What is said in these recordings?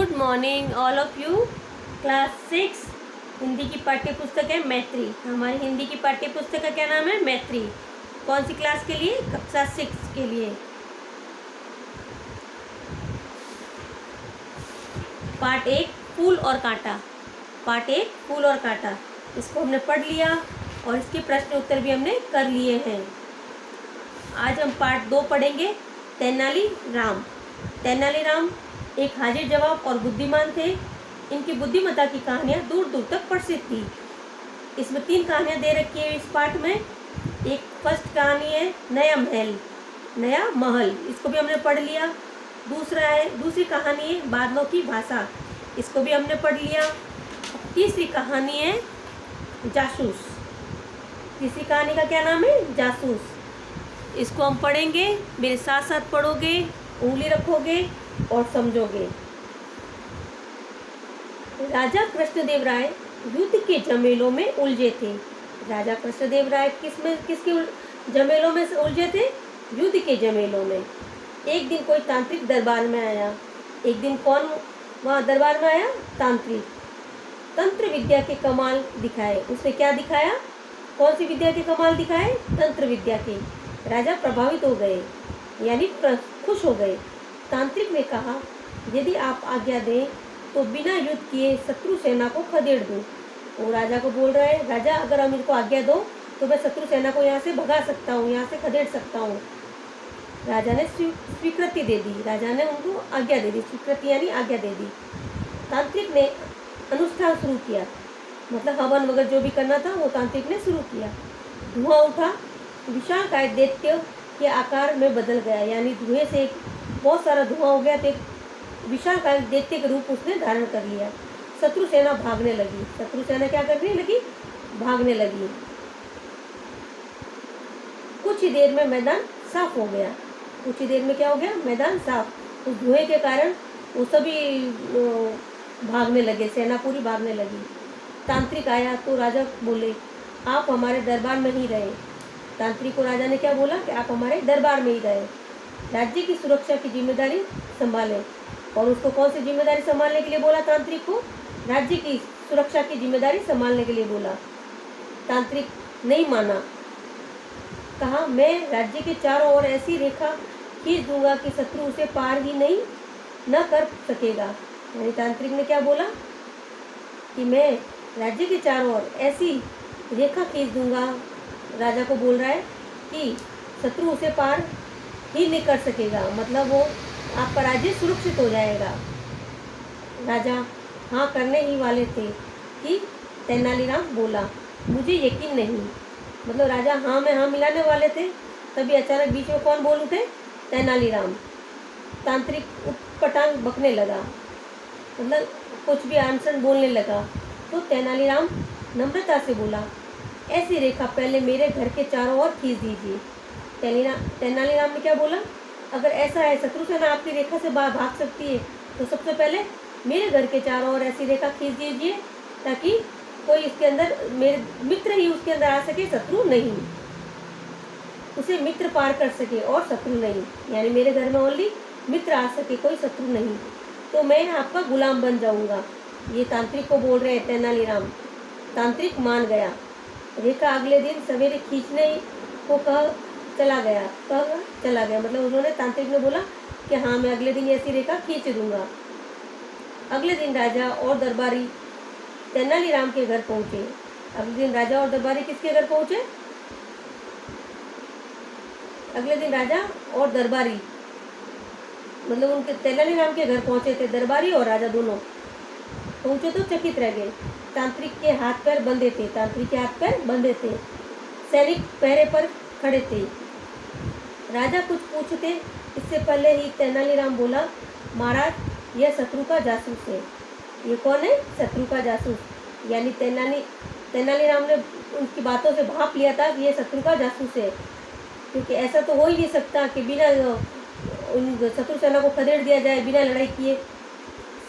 Good morning all of you. Class 6 Hindi की पाठ्य पुस्तक है मैत्री। हमारी हिंदी की पाठ्य पुस्तक का क्या नाम है? मैत्री। कौन सी क्लास के लिए? कक्षा 6 के लिए। पार्ट 1 फूल और कांटा। पार्ट 1 फूल और कांटा, इसको हमने पढ़ लिया और इसके प्रश्न उत्तर भी हमने कर लिए हैं। आज हम पार्ट 2 पढ़ेंगे, तेनाली राम। तेनाली राम एक हाजिर जवाब और बुद्धिमान थे। इनकी बुद्धिमत्ता की कहानियाँ दूर दूर तक प्रसिद्ध थी। इसमें 3 कहानियाँ दे रखी है इस पाठ में। एक फर्स्ट कहानी है नया महल, नया महल, इसको भी हमने पढ़ लिया। दूसरी कहानी है बादलों की भाषा, इसको भी हमने पढ़ लिया। तीसरी कहानी है जासूस। तीसरी कहानी का क्या नाम है? जासूस। इसको हम पढ़ेंगे, मेरे साथ साथ पढ़ोगे, उंगली रखोगे और समझोगे। राजा कृष्णदेव राय युद्ध के झमेलों में उलझे थे। राजा कृष्णदेव राय किसके झमेलों में उलझे थे? युद्ध के झमेलों में। एक दिन कोई तांत्रिक दरबार में आया। एक दिन कौन वहाँ दरबार में आया? तांत्रिक। तंत्र विद्या के कमाल दिखाए। उसने क्या दिखाया? कौन सी विद्या के कमाल दिखाए? तंत्र विद्या के। राजा प्रभावित हो गए, यानी खुश हो गए। तांत्रिक ने कहा, यदि आप आज्ञा दें तो बिना युद्ध किए शत्रु सेना को खदेड़ दूं। वो राजा को बोल रहा है, राजा अगर आप मेरे को आज्ञा दो तो मैं शत्रु सेना को यहाँ से भगा सकता हूँ, यहाँ से खदेड़ सकता हूँ। राजा ने स्वीकृति दे दी। राजा ने उनको आज्ञा दे दी, स्वीकृति यानी आज्ञा दे दी। तांत्रिक ने अनुष्ठान शुरू किया, मतलब हवन वगैरह जो भी करना था वो तांत्रिक ने शुरू किया। धुआं उठा, विशालकाय दैत्य के आकार में बदल गया, यानी धुएं से बहुत सारा धुआं हो गया तो विशालकाय दैत्य के रूप उसने धारण कर लिया। शत्रु सेना भागने लगी। शत्रु सेना क्या करने लगी? भागने लगी। कुछ ही देर में मैदान साफ हो गया। कुछ ही देर में क्या हो गया? मैदान साफ। उस धुएं के कारण वो सभी भागने लगे, सेना पूरी भागने लगी। तांत्रिक आया तो राजा बोले, आप हमारे दरबार में ही रहे। तांत्रिक को राजा ने क्या बोला कि आप हमारे दरबार में ही रहे, राज्य की सुरक्षा की जिम्मेदारी संभालें। और उसको कौन सी जिम्मेदारी संभालने के लिए बोला? तांत्रिक को राज्य की सुरक्षा की जिम्मेदारी संभालने के लिए बोला। तांत्रिक नहीं माना, कहा मैं राज्य के चारों ओर ऐसी रेखा खींच दूंगा कि शत्रु उसे पार ही नहीं न कर सकेगा। यानी तांत्रिक ने क्या बोला कि मैं राज्य के चारों ओर ऐसी रेखा खींच दूंगा, राजा को बोल रहा है कि शत्रु उसे पार ही नहीं कर सकेगा, मतलब वो आपका राज्य सुरक्षित हो जाएगा। राजा हाँ करने ही वाले थे कि तेनालीराम बोला, मुझे यकीन नहीं। मतलब राजा हाँ में हाँ मिलाने वाले थे, तभी अचानक बीच में कौन बोल उठे? तेनालीराम। तांत्रिक उटपटांग बकने लगा, मतलब कुछ भी आंसर बोलने लगा। तो तेनालीराम नम्रता से बोला, ऐसी रेखा पहले मेरे घर के चारों ओर खींच दीजिए। तेनालीराम ने क्या बोला? अगर ऐसा है शत्रु सेना आपकी रेखा से भाग सकती है तो सबसे पहले मेरे घर के चारों ओर ऐसी रेखा खींच दीजिए ताकि कोई इसके अंदर, मेरे मित्र ही उसके अंदर आ सके, शत्रु नहीं। उसे मित्र पार कर सके और शत्रु नहीं, यानी मेरे घर में ओनली मित्र आ सके, कोई शत्रु नहीं, तो मैं आपका गुलाम बन जाऊंगा। ये तांत्रिक को बोल रहे हैं तेनालीराम। तांत्रिक मान गया। रेखा अगले दिन सवेरे खींचने को कह चला गया। मतलब उन्होंने, तांत्रिक ने बोला कि हाँ मैं अगले दिन ऐसी रेखा खींच दूंगा। अगले दिन राजा और दरबारी तेनालीराम के घर पहुंचे। अगले दिन राजा और दरबारी किसके घर पहुंचे? अगले दिन राजा और दरबारी, मतलब उनके तेनालीराम के घर पहुंचे थे। दरबारी और राजा दोनों पहुंचे तो चकित रह गए। तांत्रिक के हाथ पैर बंधे थे। तांत्रिक के हाथ पैर बंधे थे। सैनिक पहरे पर खड़े थे। राजा कुछ पूछते इससे पहले ही तेनालीराम बोला, महाराज यह शत्रु का जासूस है। ये कौन है? शत्रु का जासूस। यानी तेनालीराम ने उनकी बातों से भांप लिया था कि ये शत्रु का जासूस है, क्योंकि ऐसा तो हो ही नहीं सकता कि बिना उन शत्रु सेना को खदेड़ दिया जाए बिना लड़ाई किए।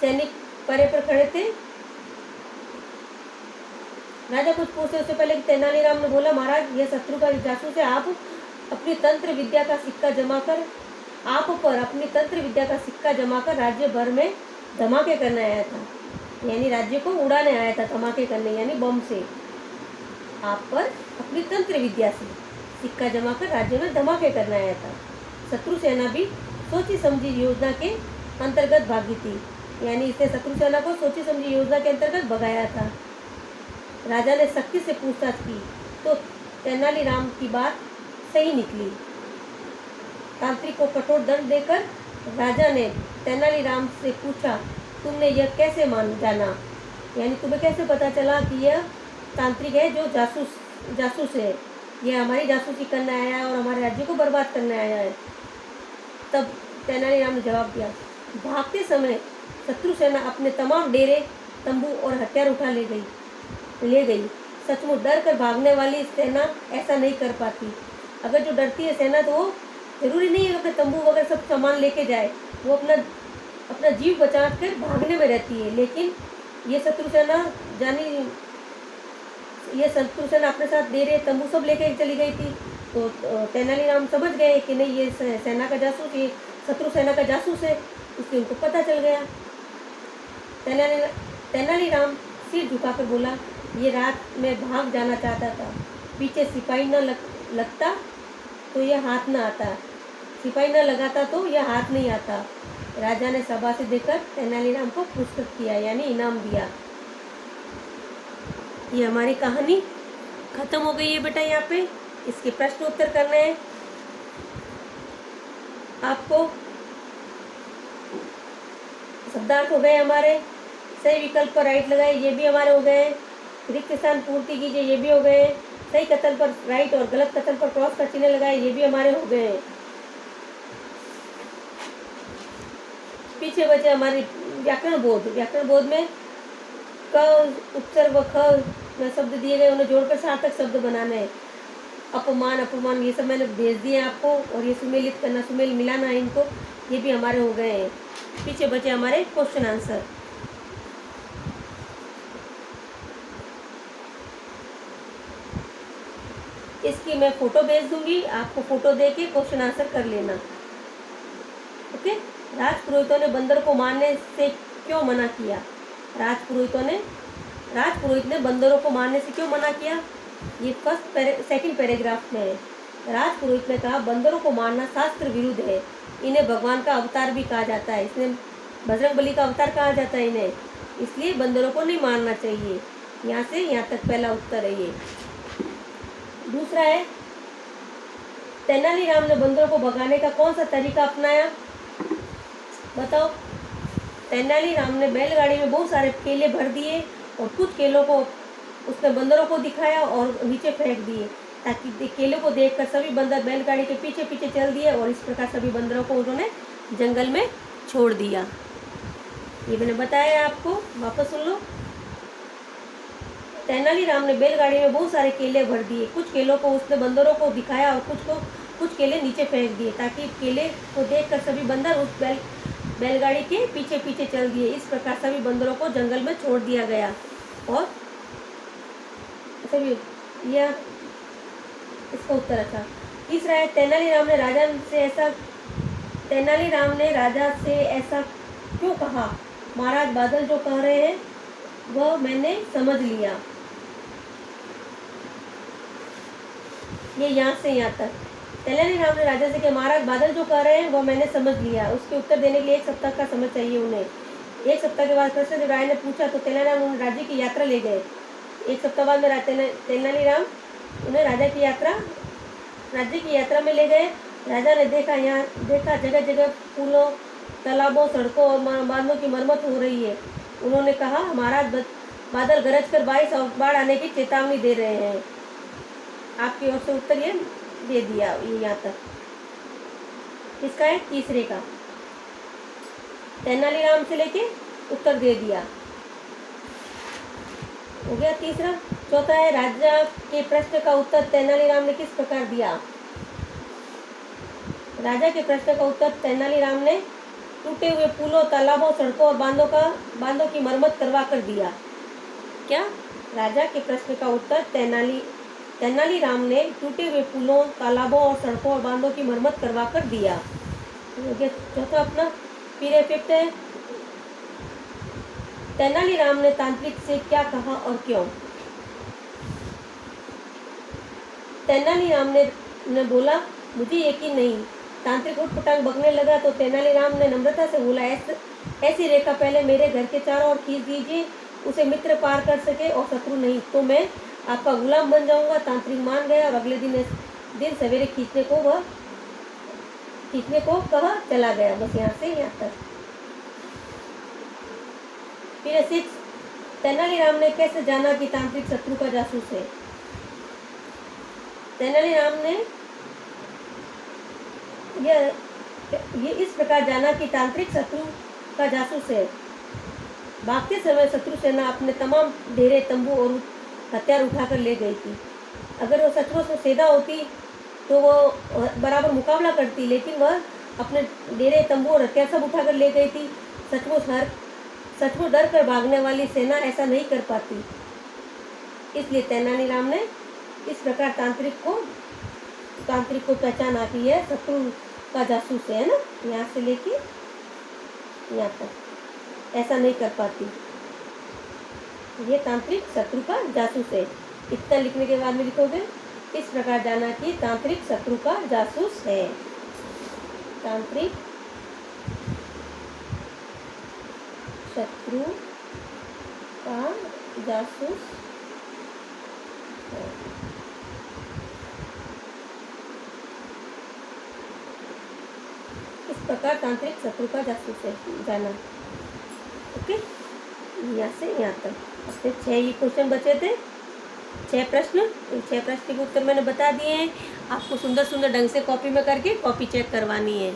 सैनिक पहरे पर खड़े थे। राजा कुछ पूछते उससे पहले तेनालीराम ने बोला, महाराज यह शत्रु का जासूस है। आप अपनी तंत्र विद्या का सिक्का जमा कर राज्य भर में धमाके करने आया था, यानी राज्य को उड़ाने आया था, धमाके करने यानी बम से। आप पर अपनी तंत्र विद्या से सिक्का जमा कर राज्य में धमाके करने आया था। शत्रु सेना भी सोची समझी योजना के अंतर्गत भागी थी, यानी इसने शत्रु सेना को सोची समझी योजना के अंतर्गत भगाया था। राजा ने शक्ति से पूछताछ की तो तेनालीराम की बात सही निकली। तांत्रिक को कठोर दंड देकर राजा ने तेनालीराम से पूछा, तुमने यह कैसे जाना, यानी तुम्हें कैसे पता चला कि यह तांत्रिक है जो जासूस है, यह हमारी जासूसी करने आया है और हमारे राज्य को बर्बाद करने आया है। तब तेनालीराम ने जवाब दिया, भागते समय शत्रु सेना अपने तमाम डेरे, तंबू और हथियार उठा ले गई। सचमुच डर कर भागने वाली सेना ऐसा नहीं कर पाती। अगर जो डरती है सेना तो वो जरूरी नहीं है अपने तंबू वगैरह सब सामान लेके जाए, वो अपना जीव बचा कर भागने में रहती है। लेकिन ये शत्रु सेना अपने साथ डेरे, तंबू सब लेके चली गई थी। तो तेनालीराम समझ गए कि नहीं ये सेना का जासूस, ये शत्रु सेना का जासूस है, इसलिए उनको पता चल गया। तेनालीराम सिर झुकाकर बोला, ये रात में भाग जाना चाहता था, पीछे सिपाही न लगता तो यह हाथ न आता, सिपाही न लगाता तो यह हाथ नहीं आता। राजा ने शाबाशी देकर तेनालीराम को पुरस्कृत किया, यानी इनाम दिया। ये हमारी कहानी खत्म हो गई है बेटा। यहाँ पे इसके प्रश्न उत्तर करने हैं आपको। शब्दार्थ हो गए हमारे, सही विकल्प पर राइट लगाए, ये भी हमारे हो गए। रिक्त स्थान पूर्ति कीजिए, ये भी हो गए। सही कथन पर राइट और गलत कथन पर क्रॉस का चिन्ह लगाए, ये भी हमारे हो गए। पीछे बचे हमारे व्याकरण बोध में क उच्चार व ख में शब्द दिए गए, उन्हें जोड़कर सार्थक शब्द बनाने हैं। अपमान ये सब मैंने भेज दिए आपको, और ये सुमेलित करना, सुमेल मिलाना है इनको, ये भी हमारे हो गए हैं। पीछे बचे हमारे क्वेश्चन आंसर। इसकी मैं फोटो भेज दूंगी, आपको फोटो देके क्वेश्चन आंसर कर लेना। ओके। राजपुरोहितों ने बंदर को मारने से क्यों मना किया? राजपुरोहित ने बंदरों को मारने से क्यों मना किया? ये सेकंड पैराग्राफ में है। राजपुरोहित ने कहा, बंदरों को मारना शास्त्र विरुद्ध है, इन्हें भगवान का अवतार भी कहा जाता है, इसने बजरंगबली का अवतार कहा जाता है इन्हें, इसलिए बंदरों को नहीं मारना चाहिए। यहाँ से यहाँ तक पहला उत्तर है ये। दूसरा है, तेनालीराम ने बंदरों को भगाने का कौन सा तरीका अपनाया? बताओ। तेनालीराम ने बैलगाड़ी में बहुत सारे केले भर दिए और कुछ केलों को उसने बंदरों को दिखाया और नीचे फेंक दिए, ताकि केले को देखकर सभी बंदर बैलगाड़ी के पीछे पीछे चल दिए और इस प्रकार सभी बंदरों को उन्होंने जंगल में छोड़ दिया। ये मैंने बताया आपको, वापस सुन लो। तेनालीराम ने बैलगाड़ी में बहुत सारे केले भर दिए, कुछ केलों को उसने बंदरों को दिखाया और कुछ केले नीचे फेंक दिए, ताकि केले को देखकर सभी बंदर उस बैलगाड़ी के पीछे पीछे चल दिए। इस प्रकार सभी बंदरों को जंगल में छोड़ दिया गया। और सभी यह इसका उत्तर अच्छा। तीसरा है, तेनालीराम ने राजा से ऐसा क्यों कहा? महाराज बादल जो कह रहे हैं वह मैंने समझ लिया। ये यहाँ से यहाँ तक। तेनालीराम ने राजा से कहा, महाराज बादल जो कह रहे हैं वह मैंने समझ लिया। उसके उत्तर देने के लिए 1 सप्ताह का समय चाहिए उन्हें। 1 सप्ताह के बाद कृष्णदेव राय ने पूछा तो तेनालीराम उन्हें राज्य की यात्रा ले गए। 1 सप्ताह बाद में तेनालीराम उन्हें राज्य की यात्रा में ले गए। राजा ने देखा जगह जगह पुलों, तालाबों, सड़कों और बांधों की मरम्मत हो रही है। उन्होंने कहा, महाराज बादल गरज कर बाढ़ आने की चेतावनी दे रहे हैं। आपकी ओर से उत्तर ये दे दिया, ये यहाँ तक। इसका है तीसरे का, तेनालीराम से लेके उत्तर दे दिया, हो गया तीसरा। चौथा है, राजा के प्रश्न का उत्तर तेनालीराम ने किस प्रकार दिया? राजा के प्रश्न का उत्तर तेनालीराम ने टूटे हुए पुलों, तालाबों, सड़कों और बांधों की मरम्मत करवा कर दिया। क्या? राजा के प्रश्न का उत्तर तेनालीराम ने टूटे हुए पुलों, तालाबों और सड़कों और बांधों की मरम्मत करवा कर दिया। चौथा अपना फिर इफेक्ट है, तेनालीराम ने तांत्रिक से क्या कहा और क्यों? तेनालीराम ने बोला, मुझे यकीन नहीं। तांत्रिक उठपटांग बकने लगा तो तेनालीराम ने नम्रता से बोला, ऐसी रेखा पहले मेरे घर के चारों ओर खींच दीजिए, उसे मित्र पार कर सके और शत्रु नहीं, तो मैं आपका गुलाम बन जाऊंगा। तांत्रिक मान गया और अगले दिन सवेरे खींचने को कहा चला गया। बस यहाँ से यहाँ तक। फिर 6, तेनालीराम ने कैसे जाना कि तांत्रिक शत्रु का जासूस है? तेनालीराम ने ये इस प्रकार जाना कि तांत्रिक शत्रु का जासूस है। भागते समय शत्रु सेना अपने तमाम डेरे, तंबू और हथियार उठाकर ले गई थी। अगर वो सचमुच में सेना होती तो वो बराबर मुकाबला करती, लेकिन वह अपने डेरे, तंबू और हथियार सब उठाकर ले गई थी। सचमुच डर कर भागने वाली सेना ऐसा नहीं कर पाती। इसलिए तेनालीराम ने इस प्रकार तांत्रिक को पहचाना कि यह शत्रु का जासूस है ना, यहाँ से लेके यहाँ तक। ऐसा नहीं कर पाती, ये तांत्रिक शत्रु का जासूस है। इतना लिखने के बाद में लिखोगे, इस प्रकार जाना कि तांत्रिक शत्रु का जासूस है। तांत्रिक शत्रु का जासूस है। इस प्रकार तांत्रिक शत्रु का जासूस है जाना। ओके, यहाँ से यहाँ तक अपने 6 ये क्वेश्चन बचे थे, 6 प्रश्न। 6 प्रश्न के उत्तर मैंने बता दिए हैं। आपको सुंदर सुंदर ढंग से कॉपी में करके कॉपी चेक करवानी है।